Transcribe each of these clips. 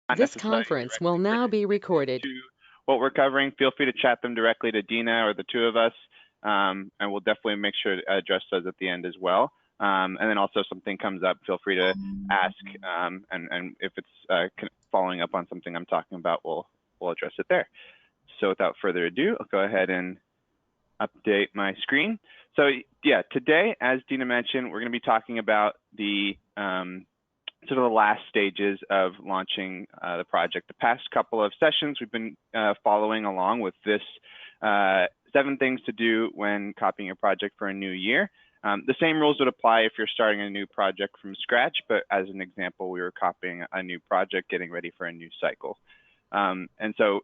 not This necessarily conference will directly now be pertinent recorded. to what we're covering, feel free to chat them directly to Dina or the two of us, and we'll definitely make sure to address those at the end as well. And then also if something comes up, feel free to ask, and if it's following up on something I'm talking about, we'll address it there. So without further ado, I'll go ahead and update my screen. So yeah, today, as Dina mentioned, we're going to be talking about the sort of the last stages of launching the project. The past couple of sessions, we've been following along with this 7 things to do when copying your project for a new year. The same rules would apply if you're starting a new project from scratch, but as an example, we were copying a new project, getting ready for a new cycle. And so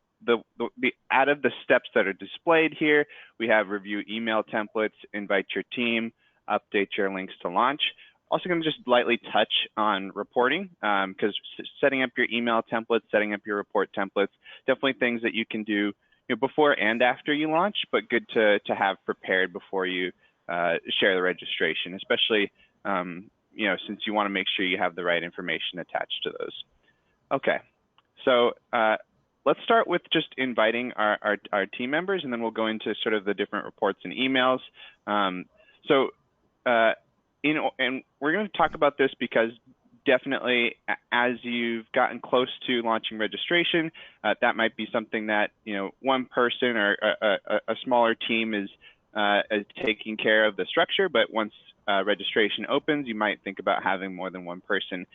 out of the steps that are displayed here, we have review email templates, invite your team, update your links to launch. Also going to just lightly touch on reporting, because setting up your email templates, setting up your report templates, definitely things that you can do before and after you launch, but good to have prepared before you share the registration, especially since you want to make sure you have the right information attached to those. Okay, so let's start with just inviting our team members, and then we'll go into sort of the different reports and emails. And we're going to talk about this because definitely as you've gotten close to launching registration, that might be something that one person or a smaller team is taking care of the structure, but once registration opens, you might think about having more than one person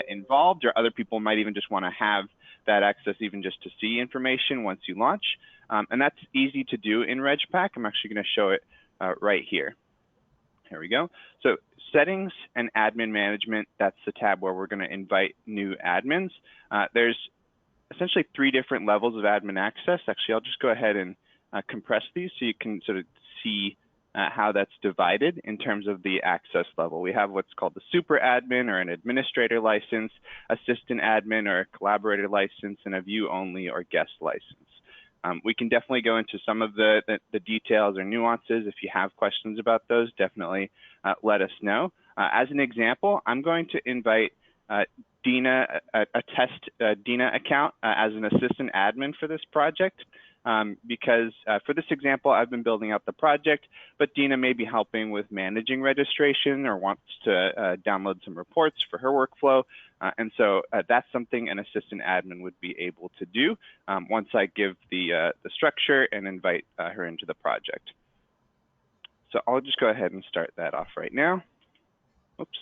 involved, or other people might even just want to have that access even just to see information once you launch. And that's easy to do in RegPack. I'm actually going to show it right here. Here we go. So settings and admin management, that's the tab where we're going to invite new admins. There's essentially 3 different levels of admin access. Actually, I'll just go ahead and compress these so you can sort of see how that's divided in terms of the access level. We have what's called the super admin or an administrator license, assistant admin or a collaborator license, and a view only or guest license. We can definitely go into some of the details or nuances. If you have questions about those, definitely let us know. As an example, I'm going to invite Dina, a test Dina account as an assistant admin for this project. Because for this example, I've been building out the project, but Dina may be helping with managing registration or wants to download some reports for her workflow. And so that's something an assistant admin would be able to do once I give the structure and invite her into the project. So I'll just go ahead and start that off right now. Oops.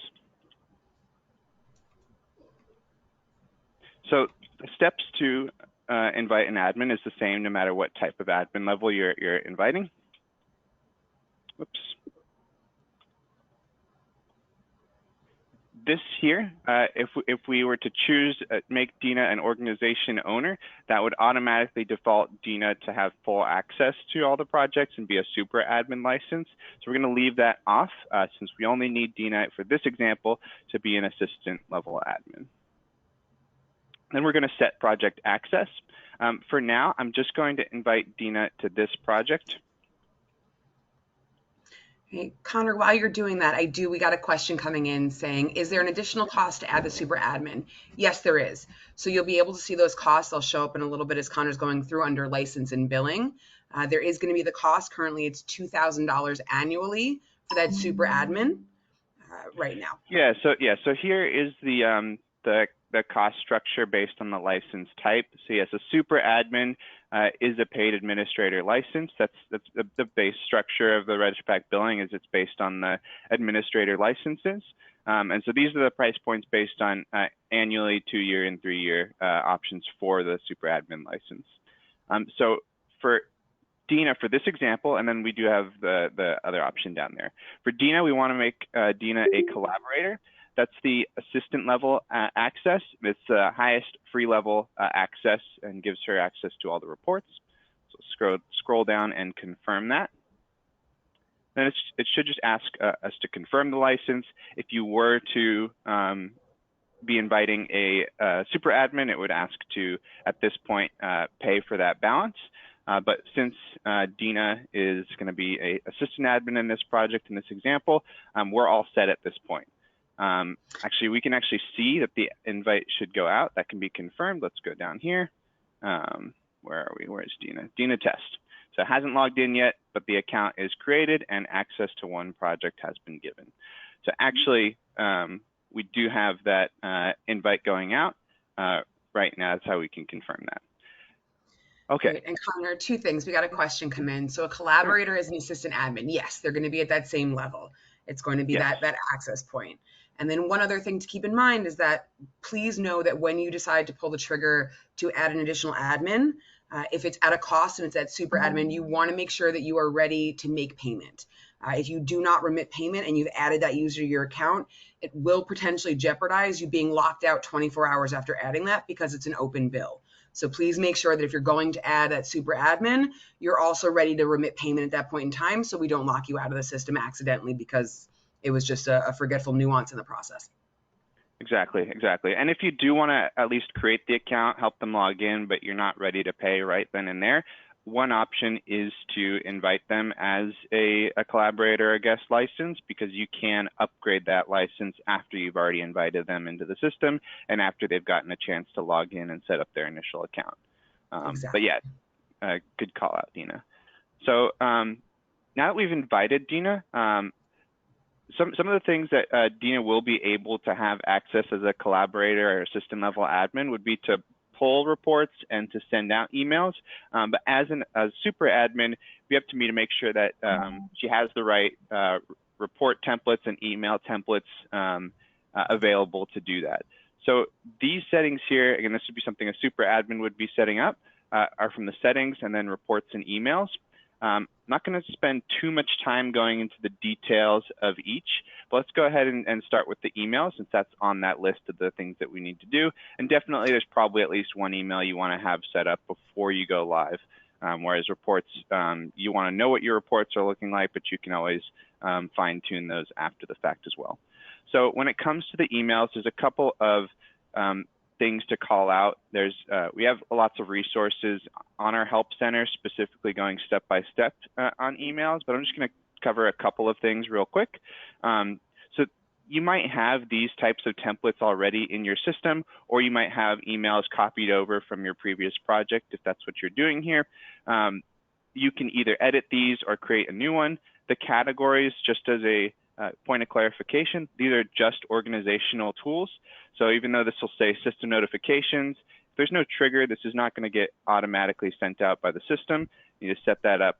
So the steps to invite an admin is the same no matter what type of admin level you're inviting. Whoops. This here, if we were to choose make Dina an organization owner, that would automatically default Dina to have full access to all the projects and be a super admin license. So we're going to leave that off since we only need Dina for this example to be an assistant level admin. Then we're going to set project access. For now, I'm just going to invite Dina to this project. Hey, Connor, while you're doing that, we got a question coming in saying, is there an additional cost to add the super admin? Yes, there is. So you'll be able to see those costs. They'll show up in a little bit as Connor's going through under license and billing. There is going to be the cost. Currently, it's $2,000 annually for that super admin right now. So here is the cost structure based on the license type. So yes, a super admin is a paid administrator license. That's the base structure of the RegPack billing. Is it's based on the administrator licenses. And so these are the price points based on annually, 2-year and 3-year options for the super admin license. So for Dina, for this example, and then we do have the other option down there. For Dina, we want to make Dina a collaborator. That's the assistant level access. It's the highest free level access and gives her access to all the reports. So scroll down and confirm that. Then it should just ask us to confirm the license. If you were to be inviting a super admin, it would ask to, at this point, pay for that balance. But since Dina is going to be an assistant admin in this project, in this example, we're all set at this point. Actually, we can actually see that the invite should go out. That can be confirmed. Let's go down here. Where are we? Where's Dina? Dina Test. So it hasn't logged in yet, but the account is created and access to one project has been given. So actually, we do have that invite going out right now. That's how we can confirm that. Okay. Great. And Connor, two things. We got a question come in. So a collaborator is an assistant admin. Yes, they're going to be at that same level. It's going to be Yes. that access point. And then one other thing to keep in mind is that please know that when you decide to pull the trigger to add an additional admin, if it's at a cost and it's at super admin, you want to make sure that you are ready to make payment. If you do not remit payment and you've added that user to your account, it will potentially jeopardize you being locked out 24 hours after adding that because it's an open bill. So please make sure that if you're going to add that super admin, you're also ready to remit payment at that point in time so we don't lock you out of the system accidentally because it was just a forgetful nuance in the process. Exactly. And if you do want to at least create the account, help them log in, but you're not ready to pay right then and there, one option is to invite them as a collaborator or guest license, because you can upgrade that license after you've already invited them into the system and after they've gotten a chance to log in and set up their initial account. Exactly. But yeah, good call out, Dina. So now that we've invited Dina, some of the things that Dina will be able to have access as a collaborator or assistant level admin would be to pull reports and to send out emails. But as a super admin, we have to make sure that she has the right report templates and email templates available to do that. So these settings here, again, this would be something a super admin would be setting up, are from the settings and then reports and emails. I'm not going to spend too much time going into the details of each, but let's go ahead and start with the email since that's on that list of the things that we need to do. And definitely there's probably at least one email you want to have set up before you go live. Whereas reports, you want to know what your reports are looking like, but you can always fine tune those after the fact as well. So when it comes to the emails, there's a couple of things to call out. We have lots of resources on our help center, specifically going step by step on emails, but I'm just going to cover a couple of things real quick. So you might have these types of templates already in your system, or you might have emails copied over from your previous project if that's what you're doing here. You can either edit these or create a new one. The categories, just as a point of clarification, these are just organizational tools. So even though this will say system notifications, if there's no trigger, this is not going to get automatically sent out by the system. You just set that up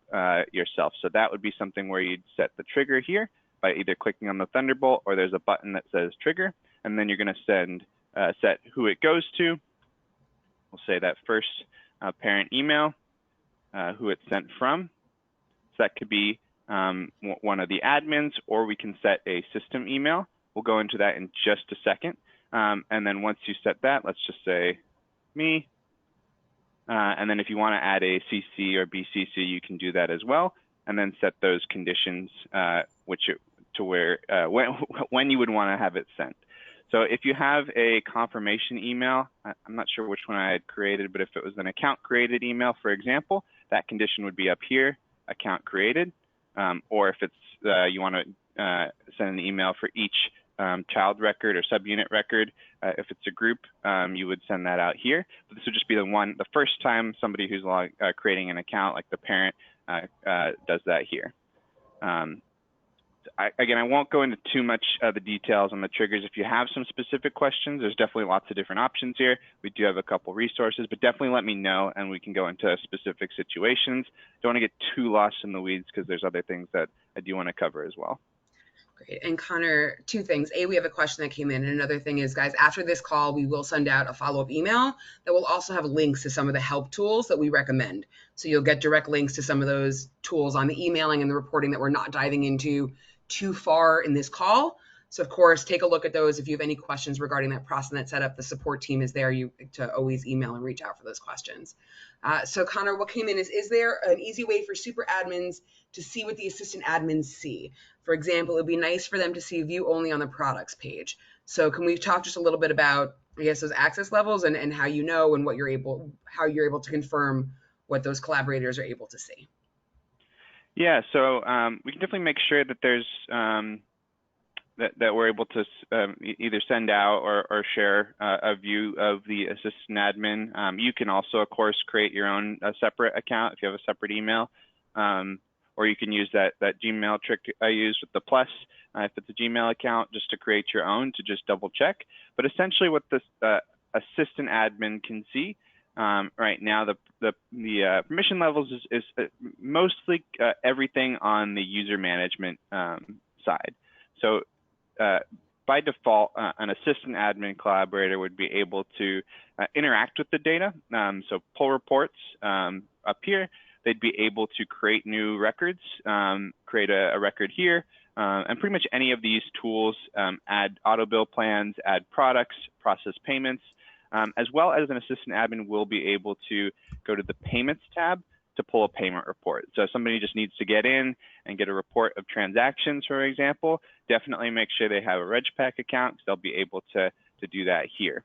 yourself. So that would be something where you'd set the trigger here by either clicking on the Thunderbolt, or there's a button that says trigger, and then you're going to set who it goes to. We'll say that first parent email, who it's sent from. So that could be one of the admins, or we can set a system email. We'll go into that in just a second. And then once you set that, let's just say me. And then if you want to add a CC or BCC, you can do that as well. And then set those conditions when you would want to have it sent. So if you have a confirmation email, I'm not sure which one I had created, but if it was an account created email, for example, that condition would be up here, account created. Or if it's you want to send an email for each child record or subunit record, if it's a group, you would send that out here. But this would just be the first time somebody who's creating an account, like the parent, does that here. Again, I won't go into too much of the details on the triggers. If you have some specific questions, there's definitely lots of different options here. We do have a couple resources, but definitely let me know and we can go into specific situations. Don't want to get too lost in the weeds because there's other things that I do want to cover as well. Great. And Connor, two things. We have a question that came in. And another thing is, guys, after this call, we will send out a follow-up email that will also have links to some of the help tools that we recommend. So you'll get direct links to some of those tools on the emailing and the reporting that we're not diving into too far in this call. So of course, take a look at those. If you have any questions regarding that process and that setup, the support team is there to always email and reach out for those questions. So Connor, what came in is there an easy way for super admins to see what the assistant admins see? For example, it would be nice for them to see view only on the products page. So can we talk just a little bit about, I guess, those access levels and how you know and how you're able to confirm what those collaborators are able to see? Yeah, so we can definitely make sure that there's that we're able to either send out or share a view of the assistant admin. You can also, of course, create your own separate account if you have a separate email, or you can use that Gmail trick I used with the plus if it's a Gmail account, just to create your own to just double check. But essentially, what this assistant admin can see right now, the permission levels is mostly everything on the user management side. So by default, an assistant admin collaborator would be able to interact with the data. So pull reports up here, they'd be able to create new records, create a record here, and pretty much any of these tools, add auto bill plans, add products, process payments, as well as an assistant admin will be able to go to the payments tab to pull a payment report. So if somebody just needs to get in and get a report of transactions, for example, definitely make sure they have a RegPack account, because they'll be able to do that here.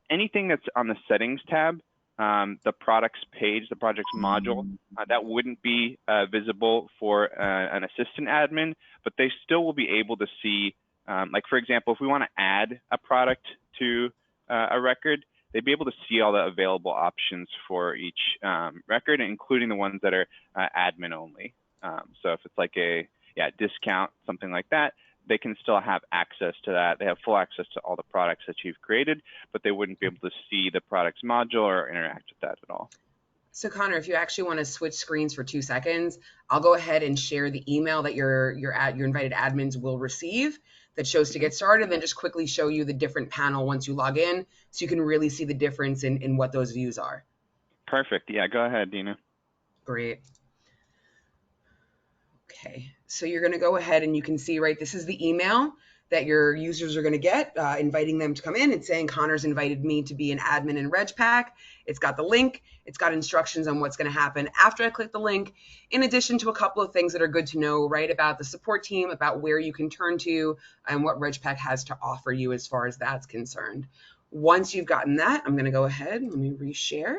Anything that's on the settings tab, the products page, the projects module, that wouldn't be visible for an assistant admin, but they still will be able to see, like for example, if we want to add a product to a record, they'd be able to see all the available options for each record, including the ones that are admin only. So if it's like a discount, something like that, they can still have access to that. They have full access to all the products that you've created, but they wouldn't be able to see the products module or interact with that at all. So Connor, if you actually want to switch screens for 2 seconds, I'll go ahead and share the email that your invited admins will receive that shows to get started, and then just quickly show you the different panel once you log in, so you can really see the difference in what those views are. Perfect. Yeah, go ahead, Dina. Great. Okay, so you're going to go ahead and you can see, right, this is the email that your users are going to get, inviting them to come in. It's saying Connor's invited me to be an admin in RegPack. It's got the link. It's got instructions on what's going to happen after I click the link, in addition to a couple of things that are good to know, right, about the support team, about where you can turn to, and what RegPack has to offer you as far as that's concerned. Once you've gotten that, I'm going to go ahead, let me reshare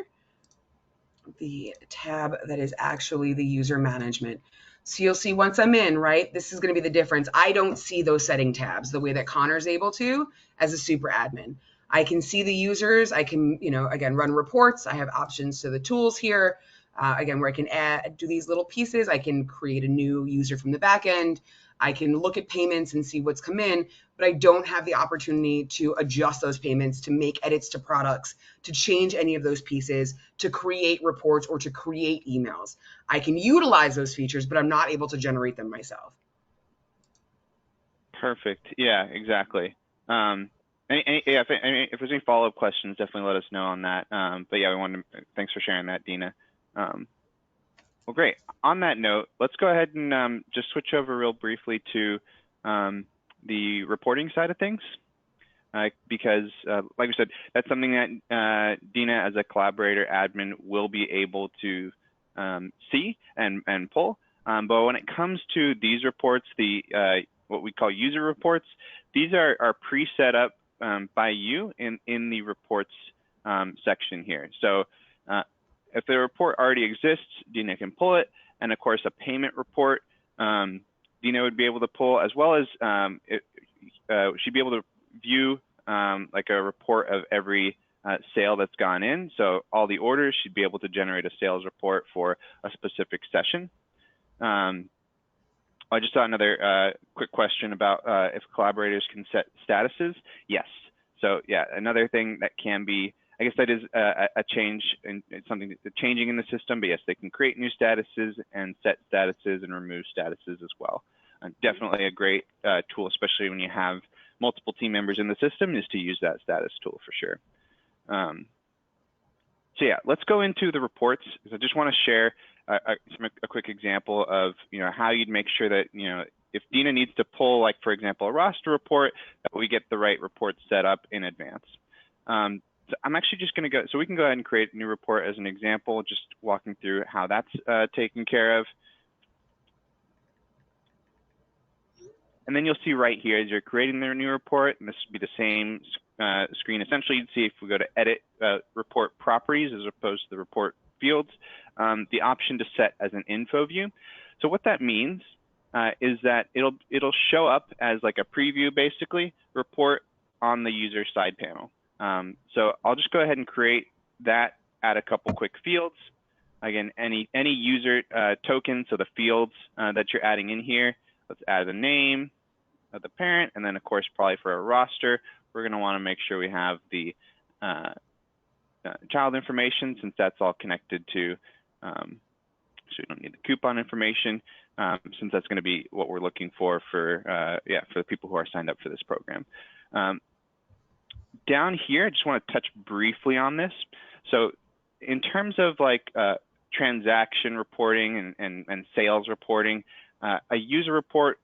the tab that is actually the user management. So you'll see once I'm in, right, this is going to be the difference. I don't see those setting tabs the way that Connor's able to as a super admin. I can see the users. I can, again, run reports. I have options to the tools here, again, where I can do these little pieces. I can create a new user from the back end. I can look at payments and see what's come in, but I don't have the opportunity to adjust those payments, to make edits to products, to change any of those pieces, to create reports, or to create emails. I can utilize those features, but I'm not able to generate them myself. Perfect. Yeah, exactly. If there's any follow-up questions, definitely let us know on that. But yeah, thanks for sharing that, Dina. Well, great. On that note, let's go ahead and just switch over real briefly to the reporting side of things, because like we said, that's something that Dina, as a collaborator admin, will be able to see and pull. But when it comes to these reports, what we call user reports, these are pre-set up by you in the reports section here. So if the report already exists, Dina can pull it, and of course a payment report Dina would be able to pull, as well as she'd be able to view like a report of every sale that's gone in. So all the orders, she'd be able to generate a sales report for a specific session. I just saw another quick question about if collaborators can set statuses. Yes. So yeah, another thing that can be, I guess that is a change, and it's something that's changing in the system, but yes, they can create new statuses and set statuses and remove statuses as well. Definitely a great tool, especially when you have multiple team members in the system, is to use that status tool for sure. So yeah, let's go into the reports. I just want to share a quick example of how you'd make sure that if Dina needs to pull, like for example, a roster report, that we get the right report set up in advance. So I'm actually just going to go, so we can go ahead and create a new report as an example, just walking through how that's taken care of. And then you'll see right here as you're creating the new report, and this would be the same screen. Essentially, you'd see if we go to edit report properties as opposed to the report fields, the option to set as an info view. So what that means is that it'll show up as like a preview, basically, report on the user side panel. So I'll just go ahead and create that, add a couple quick fields. Again, any user token, so the fields that you're adding in here, let's add the name of the parent, and then of course, probably for a roster, we're gonna wanna make sure we have the child information, since that's all connected to, so we don't need the coupon information, since that's gonna be what we're looking for the people who are signed up for this program. Down here, I just wanna touch briefly on this. So in terms of like transaction reporting and sales reporting, a user report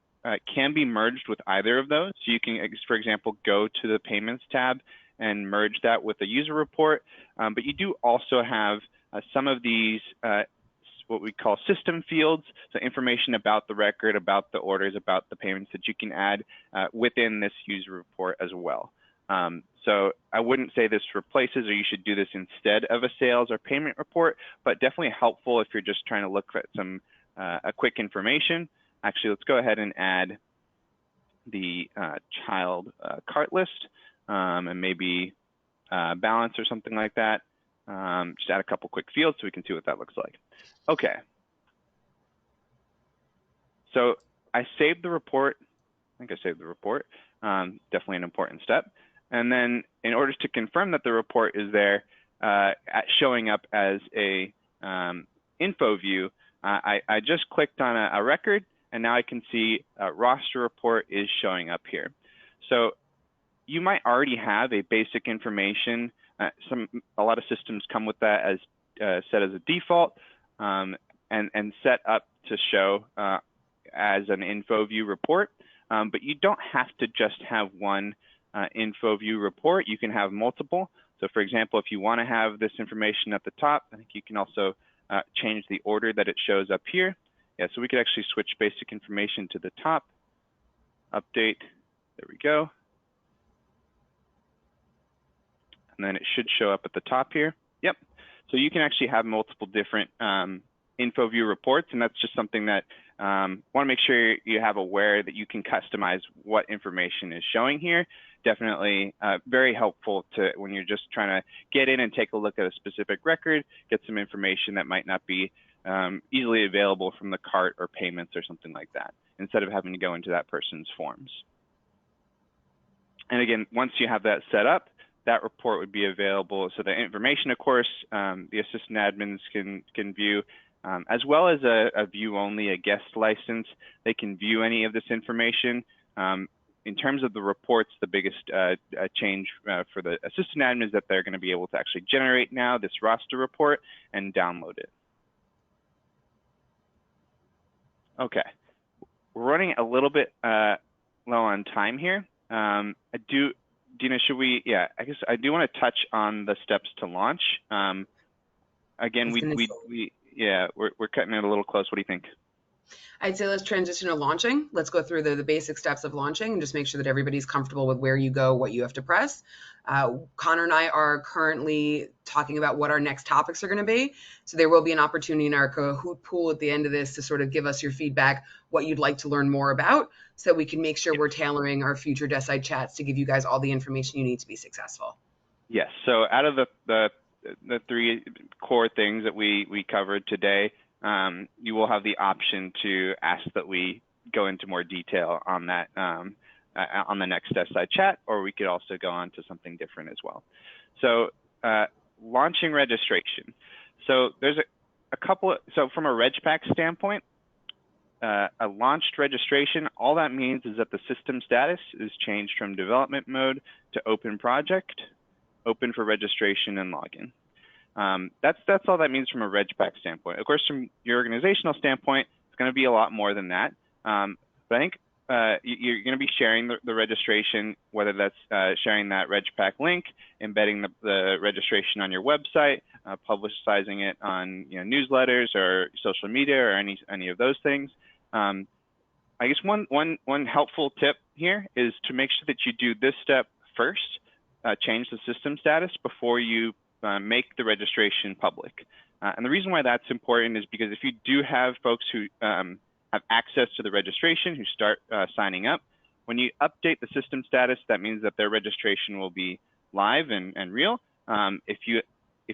can be merged with either of those. So you can, for example, go to the payments tab and merge that with a user report. But you do also have some of these what we call system fields, so information about the record, about the orders, about the payments that you can add within this user report as well. So I wouldn't say this replaces, or you should do this instead of a sales or payment report, but definitely helpful if you're just trying to look at some a quick information. Actually, let's go ahead and add the child cart list and maybe balance or something like that. Just add a couple quick fields so we can see what that looks like. Okay. So I saved the report. I think I saved the report. Definitely an important step. And then in order to confirm that the report is there, showing up as a info view, I just clicked on a record, and now I can see a roster report is showing up here. So you might already have a basic information. A lot of systems come with that as set as a default and set up to show as an info view report. But you don't have to just have one info view report. You can have multiple. So for example, if you want to have this information at the top, I think you can also change the order that it shows up here. Yeah, so we could actually switch basic information to the top, update, there we go. And then it should show up at the top here. Yep, so you can actually have multiple different info view reports, and that's just something that want to make sure you have aware that you can customize what information is showing here. Definitely very helpful to when you're just trying to get in and take a look at a specific record, get some information that might not be easily available from the cart or payments or something like that, instead of having to go into that person's forms. And again, once you have that set up, that report would be available. So the information, of course, the assistant admins can view, as well as a view only, a guest license. They can view any of this information. In terms of the reports, the biggest change for the assistant admin is that they're going to be able to actually generate now this roster report and download it. Okay, we're running a little bit low on time here. Dina, should we? Yeah, I guess I do want to touch on the steps to launch. Again, we're cutting it a little close. What do you think? I'd say let's transition to launching. Let's go through the basic steps of launching and just make sure that everybody's comfortable with where you go, what you have to press. Connor and I are currently talking about what our next topics are going to be. So there will be an opportunity in our Kahoot pool at the end of this to sort of give us your feedback, what you'd like to learn more about, so we can make sure we're tailoring our future Decide chats to give you guys all the information you need to be successful. Yes. So out of the three core things that we covered today, you will have the option to ask that we go into more detail on that on the next Decide chat, or we could also go on to something different as well. So launching registration. So there's a couple. So from a RegPack standpoint, a launched registration, all that means is that the system status is changed from development mode to open project, open for registration and login. That's all that means from a RegPack standpoint. Of course, from your organizational standpoint, it's going to be a lot more than that. But I think you're going to be sharing the registration, whether that's sharing that RegPack link, embedding the registration on your website, publicizing it on newsletters or social media or any of those things. I guess one helpful tip here is to make sure that you do this step first, change the system status before you make the registration public. And the reason why that's important is because if you do have folks who have access to the registration who start signing up. When you update the system status, that means that their registration will be live and real. If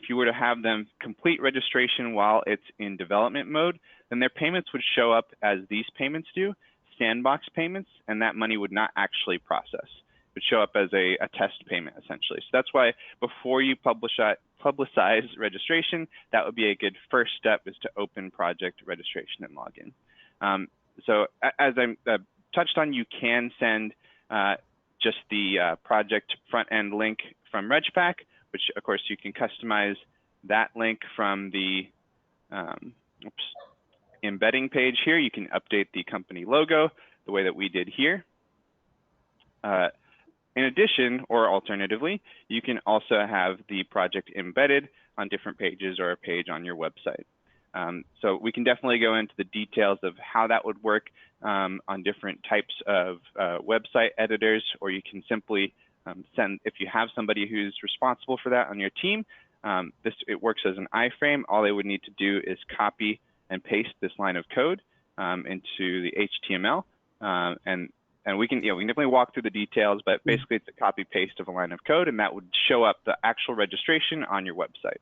you were to have them complete registration while it's in development mode, then their payments would show up as these payments do, sandbox payments, and that money would not actually process. It would show up as a test payment, essentially. So that's why before you publicize registration, that would be a good first step, is to open project registration and login. So as I touched on, you can send just the project front-end link from RegPack, which of course you can customize that link from the embedding page here. You can update the company logo the way that we did here. In addition, or alternatively, you can also have the project embedded on different pages or a page on your website. So we can definitely go into the details of how that would work on different types of website editors, or you can simply send, if you have somebody who's responsible for that on your team, it works as an iframe. All they would need to do is copy and paste this line of code into the HTML, and we can definitely walk through the details, but basically it's a copy paste of a line of code, and that would show up the actual registration on your website.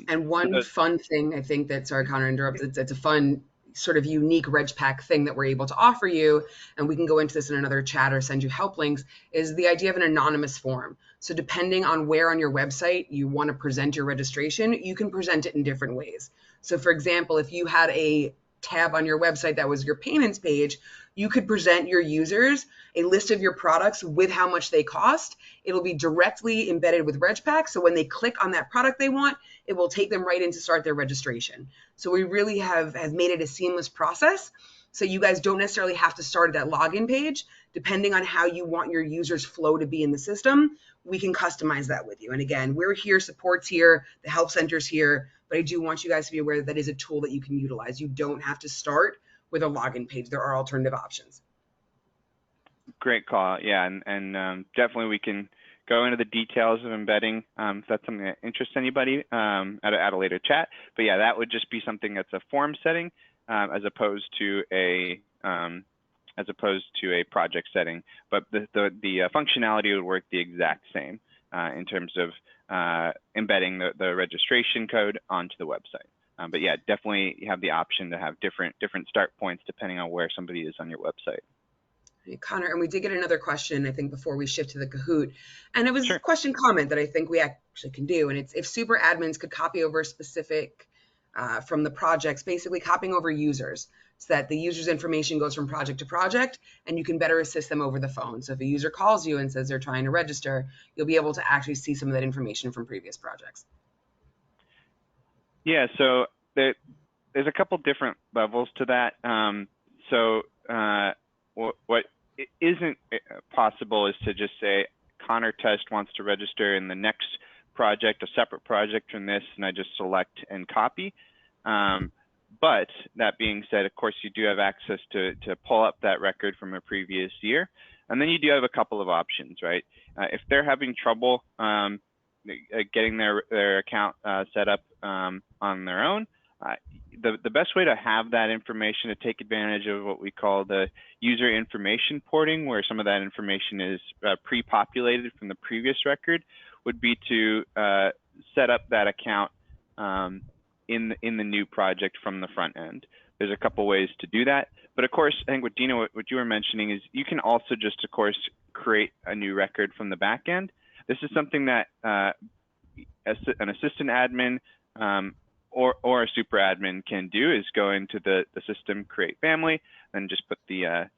And one fun thing, I think that, sorry, Connor, interrupt, it's a fun sort of unique RegPack thing that we're able to offer you, and we can go into this in another chat or send you help links, is the idea of an anonymous form. So depending on where on your website you want to present your registration, you can present it in different ways. So for example, if you had a tab on your website that was your payments page, you could present your users a list of your products with how much they cost. It'll be directly embedded with RegPack. So when they click on that product they want, it will take them right in to start their registration. So we really have made it a seamless process. So you guys don't necessarily have to start at that login page. Depending on how you want your users flow to be in the system, we can customize that with you. And again, we're here, support's here, the help center's here, but I do want you guys to be aware that that is a tool that you can utilize. You don't have to start with a login page. There are alternative options. Great call. Yeah, and definitely we can go into the details of embedding if that's something that interests anybody at a later chat. But yeah, that would just be something that's a form setting as opposed to a project setting. But the functionality would work the exact same in terms of embedding the registration code onto the website. But yeah, definitely you have the option to have different start points depending on where somebody is on your website. Connor, and we did get another question, I think, before we shift to the Kahoot. And it was a question comment that I think we actually can do. And it's if super admins could copy over specific from the projects, basically copying over users so that the user's information goes from project to project and you can better assist them over the phone. So if a user calls you and says they're trying to register, you'll be able to actually see some of that information from previous projects. Yeah, so there's a couple different levels to that. What isn't possible is to just say Connor Test wants to register in the next project, a separate project from this, and I just select and copy. But that being said, of course, you do have access to pull up that record from a previous year. And then you do have a couple of options, right? If they're having trouble getting their account set up on their own, the best way to have that information, to take advantage of what we call the user information porting, where some of that information is pre-populated from the previous record, would be to set up that account in the new project from the front end. There's a couple ways to do that, but of course, I think what Dina, what you were mentioning is you can also just, of course, create a new record from the back end. This is something that an assistant admin or a super admin can do, is go into the system, create family, and just put the there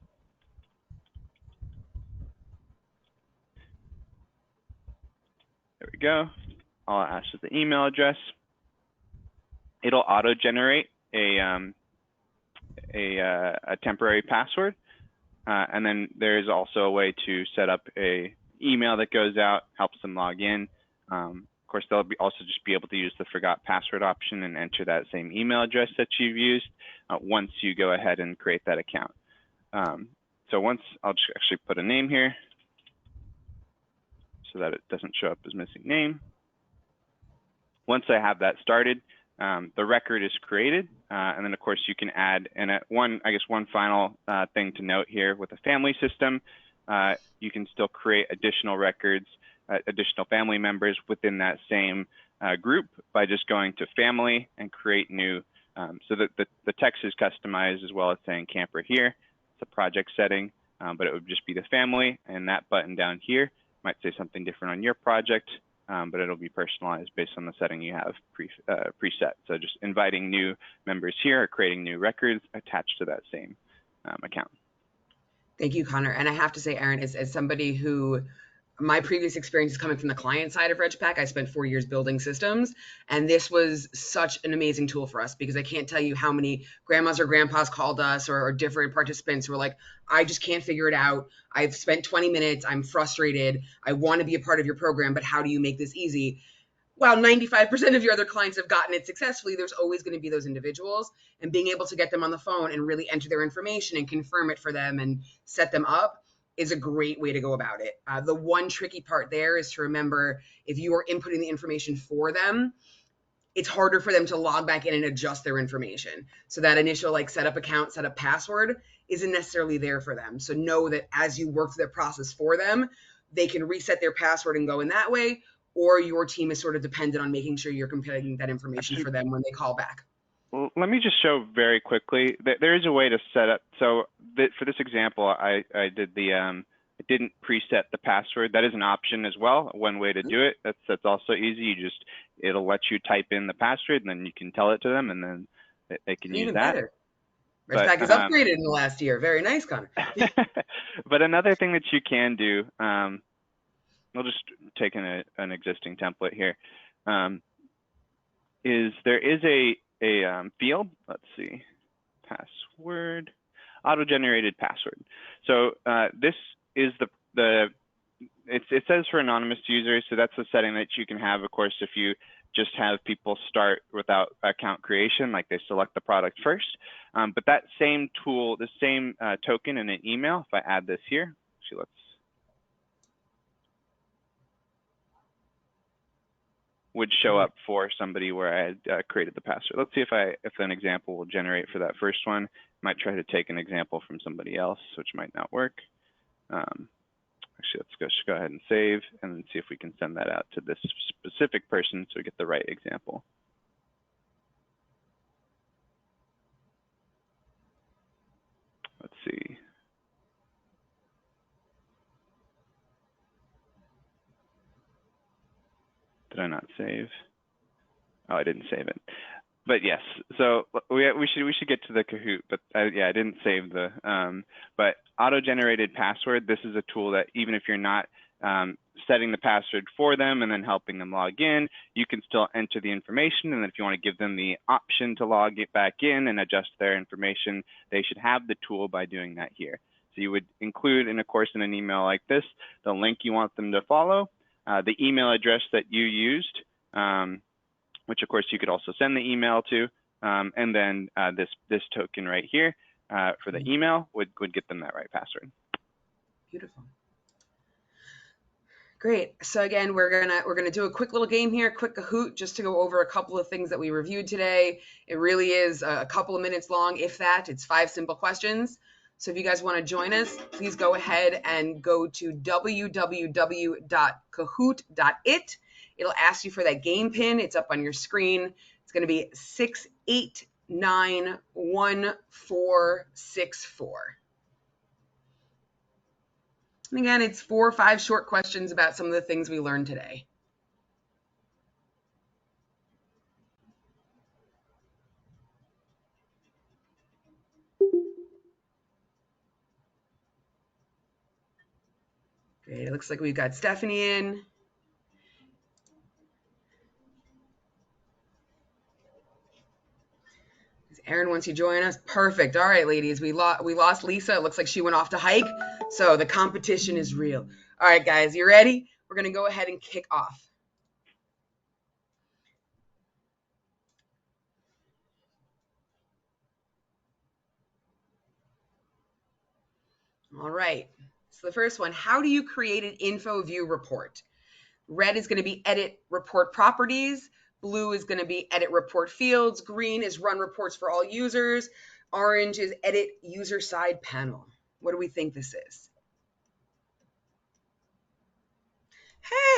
we go. I'll ask for the email address. It'll auto-generate a temporary password, and then there is also a way to set up a email that goes out, helps them log in. Of course, they'll also just be able to use the forgot password option and enter that same email address that you've used once you go ahead and create that account. So once, I'll just actually put a name here so that it doesn't show up as missing name. Once I have that started, the record is created, and then of course you can add, and one final thing to note here with a family system, you can still create additional records, additional family members within that same group by just going to family and create new, so that the text is customized as well as saying camper here. It's a project setting, but it would just be the family, and that button down here might say something different on your project, but it'll be personalized based on the setting you have preset. So just inviting new members here or creating new records attached to that same account. Thank you, Connor. And I have to say, Aaron, as somebody who, my previous experience is coming from the client side of RegPack. I spent 4 years building systems, and this was such an amazing tool for us because I can't tell you how many grandmas or grandpas called us or different participants who were like, I just can't figure it out. I've spent 20 minutes. I'm frustrated. I want to be a part of your program, but how do you make this easy? While 95% of your other clients have gotten it successfully, there's always going to be those individuals, and being able to get them on the phone and really enter their information and confirm it for them and set them up is a great way to go about it. The one tricky part there is to remember, if you are inputting the information for them, it's harder for them to log back in and adjust their information. So that initial set up account, set up password isn't necessarily there for them. So know that as you work through that process for them, they can reset their password and go in that way, or your team is sort of dependent on making sure you're compiling that information for them when they call back. Well, let me just show very quickly that there is a way to set up. So for this example, I did I didn't preset the password. That is an option as well. One way to do it. That's also easy. It'll let you type in the password, and then you can tell it to them, and then they can use that. Better. RegPack is upgraded in the last year. Very nice, Connor. But another thing that you can do, we'll just take an existing template here, is there is a field, let's see, password, auto-generated password. So this is it says for anonymous users, so that's the setting that you can have, of course, if you just have people start without account creation, like they select the product first. But that same tool, the same token in an email, if I add this here, actually would show up for somebody where I had created the password. Let's see if an example will generate for that first one. Might try to take an example from somebody else, which might not work. Actually, let's go ahead and save and then see if we can send that out to this specific person so we get the right example. Let's see. Did I not save? Oh, I didn't save it. But yes, so we should get to the Kahoot, but yeah, I didn't save the. But auto-generated password. This is a tool that even if you're not setting the password for them and then helping them log in, you can still enter the information. And then if you want to give them the option to log it back in and adjust their information, they should have the tool by doing that here. So you would include, in of course, in an email like this, the link you want them to follow, the email address that you used, which of course you could also send the email to, and then this token right here for the email would get them that right password. Beautiful. Great. So again, we're gonna do a quick little game here, quick Kahoot, just to go over a couple of things that we reviewed today. It really is a couple of minutes long, if that. It's 5 simple questions. So if you guys want to join us, please go ahead and go to www.kahoot.it. It'll ask you for that game pin. It's up on your screen. It's going to be 6891464. And again, it's 4 or 5 short questions about some of the things we learned today. Great. It looks like we've got Stephanie in. Aaron, once you join us, perfect. All right, ladies, we lost Lisa. It looks like she went off to hike, so the competition is real. All right, guys, you ready? We're going to go ahead and kick off. All right, so the first one, how do you create an info view report? Red is going to be edit report properties. Blue is going to be edit report fields. Green is run reports for all users. Orange is edit user side panel. What do we think this is?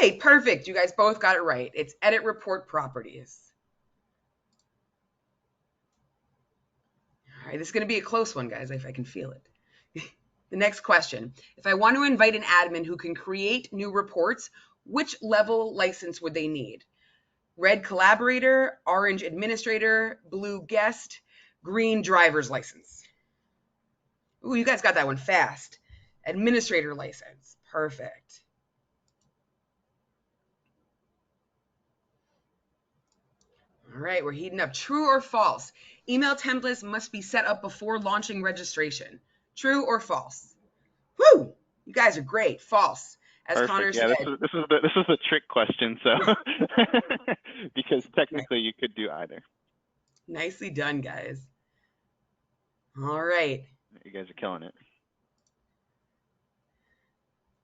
Hey, perfect. You guys both got it right. It's edit report properties. All right, this is going to be a close one, guys, if I can feel it. The next question. If I want to invite an admin who can create new reports, which level license would they need? Red collaborator, orange administrator, blue guest, green driver's license. Ooh, you guys got that one fast. Administrator license. Perfect. All right, we're heating up. True or false? Email templates must be set up before launching registration. True or false? Woo! You guys are great. False. As Perfect. Connor Yeah, said. this is the trick question. So because technically you could do either. Nicely done, guys. All right. You guys are killing it.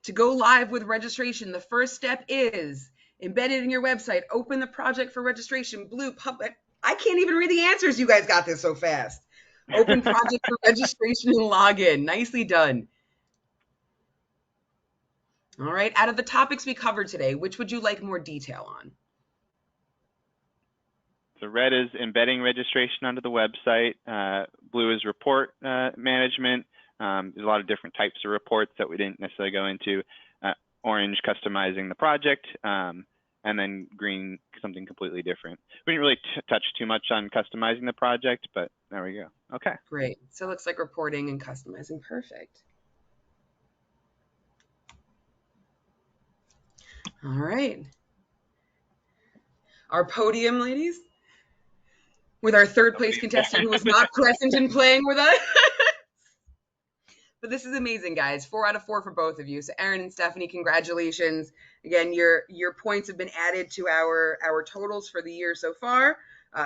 To go live with registration, the first step is embedded in your website. Open the project for registration. Blue public. I can't even read the answers. You guys got this so fast. Open project for registration and login. Nicely done. All right. Out of the topics we covered today, which would you like more detail on? So red is embedding registration onto the website. Blue is report management. There's a lot of different types of reports that we didn't necessarily go into. Orange, customizing the project. And then green, something completely different. We didn't really touch too much on customizing the project, but there we go. Okay. Great. So it looks like reporting and customizing. Perfect. All right. Our podium, ladies, with our third place contestant who was not present and playing with us. But this is amazing, guys. 4 out of 4 for both of you. So Erin and Stephanie, congratulations. Again, your points have been added to our totals for the year so far.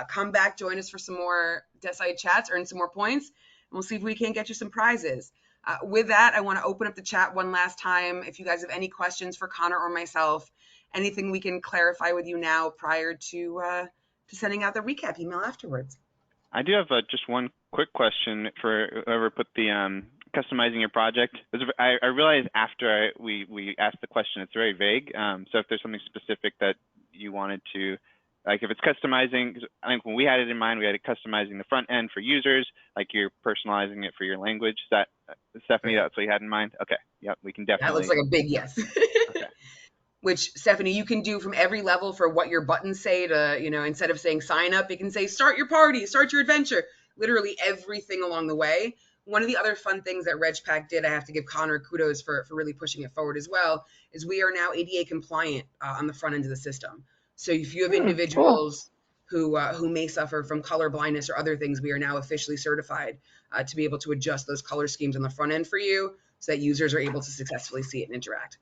Come back, join us for some more Decide chats, earn some more points, and we'll see if we can't get you some prizes. With that, I want to open up the chat one last time. If you guys have any questions for Connor or myself, anything we can clarify with you now prior to sending out the recap email afterwards. I do have just one quick question for whoever put the customizing your project. I realized after we asked the question, it's very vague. So if there's something specific that you wanted to, like if it's customizing, I think when we had it in mind, we had it customizing the front end for users, like you're personalizing it for your language. Is that, Stephanie, that's what you had in mind? Okay, yep, we can definitely. That looks like a big yes. Okay. Which, Stephanie, you can do from every level for what your buttons say to, instead of saying sign up, it can say start your party, start your adventure, literally everything along the way. One of the other fun things that RegPack did, I have to give Connor kudos for really pushing it forward as well, is we are now ADA compliant on the front end of the system. So if you have individuals who may suffer from color blindness or other things, we are now officially certified to be able to adjust those color schemes on the front end for you so that users are able to successfully see it and interact.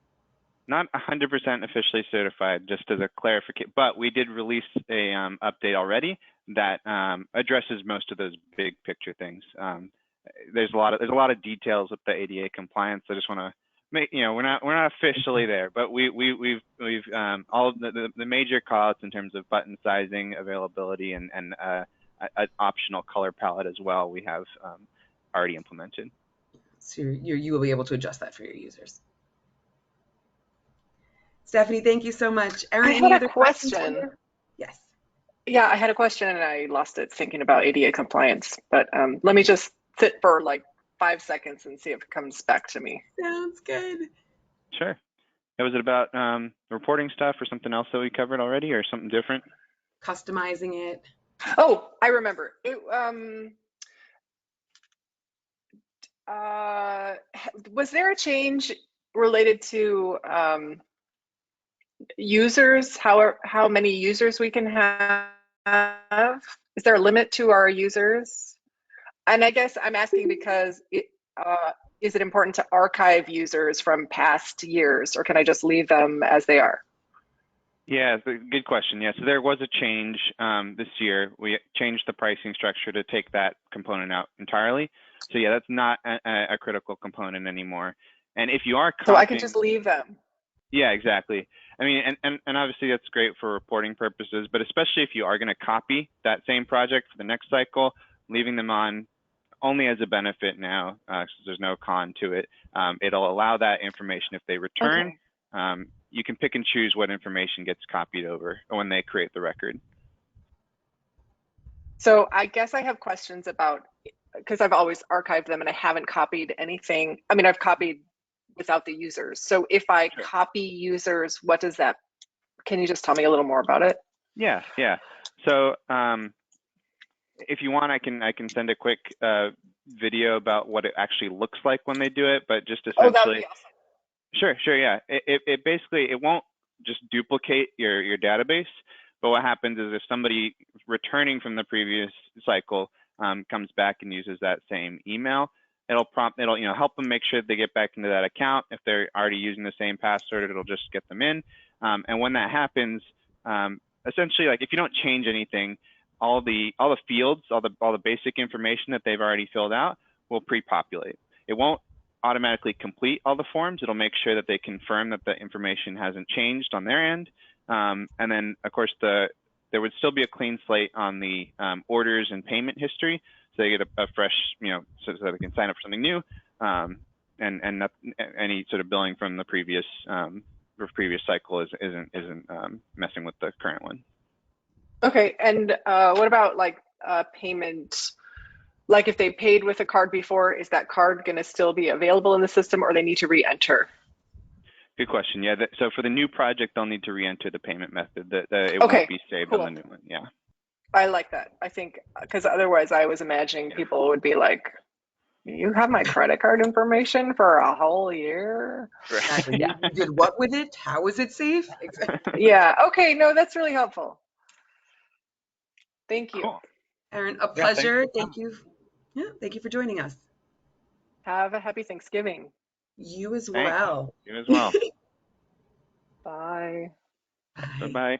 Not 100% officially certified, just as a clarification, but we did release a update already that addresses most of those big picture things. There's a lot of details with the ADA compliance. I just want to make, we're not officially there, but we've all of the major callouts in terms of button sizing, availability, and an optional color palette as well. We have already implemented. So you will be able to adjust that for your users. Stephanie, thank you so much. Erin, any other question? Yes. Yeah, I had a question and I lost it thinking about ADA compliance, but let me just sit for like 5 seconds and see if it comes back to me. Sounds good. Sure. Was it about reporting stuff or something else that we covered already or something different? Customizing it. Oh, I remember. Was there a change related to users, how many users we can have? Is there a limit to our users? And I guess I'm asking because is it important to archive users from past years, or can I just leave them as they are? Yeah, it's a good question. Yeah, so there was a change this year. We changed the pricing structure to take that component out entirely. So yeah, that's not a critical component anymore. And if you are copying, so I can just leave them. Yeah, exactly. I mean, and obviously that's great for reporting purposes, but especially if you are going to copy that same project for the next cycle, leaving them on only as a benefit now, since there's no con to it. It'll allow that information if they return. Okay. You can pick and choose what information gets copied over when they create the record. So I guess I have questions about, because I've always archived them and I haven't copied anything. I mean, I've copied without the users. So if I Sure. copy users, what does that, can you just tell me a little more about it? Yeah, yeah. So if you want, I can send a quick video about what it actually looks like when they do it, but just Oh, that would essentially. be awesome. Sure, yeah. It basically, it won't just duplicate your database, but what happens is if somebody returning from the previous cycle comes back and uses that same email, it'll help them make sure they get back into that account. If they're already using the same password, it'll just get them in. And when that happens, essentially, like if you don't change anything, all the fields, all the basic information that they've already filled out will pre-populate. It won't automatically complete all the forms. It'll make sure that they confirm that the information hasn't changed on their end. And then, of course, there would still be a clean slate on the orders and payment history, so they get a fresh, so they can sign up for something new, and not, any sort of billing from the previous cycle isn't messing with the current one. Okay, and what about like payment? Like if they paid with a card before, is that card going to still be available in the system, or they need to re-enter? Good question. Yeah. So for the new project, they'll need to re-enter the payment method. It Okay, won't be saved cool. on the new one. Yeah. I like that. I think because otherwise, I was imagining people would be like, "You have my credit card information for a whole year." Exactly. Yeah. You did what with it? How is it safe? Exactly. Yeah. Okay. No, that's really helpful. Thank you. Cool. Aaron, a Yeah, thanks pleasure. for Thank you. Yeah, thank you for joining us. Have a happy Thanksgiving. You as Thanks. well. You as well. Bye. Bye. Bye-bye.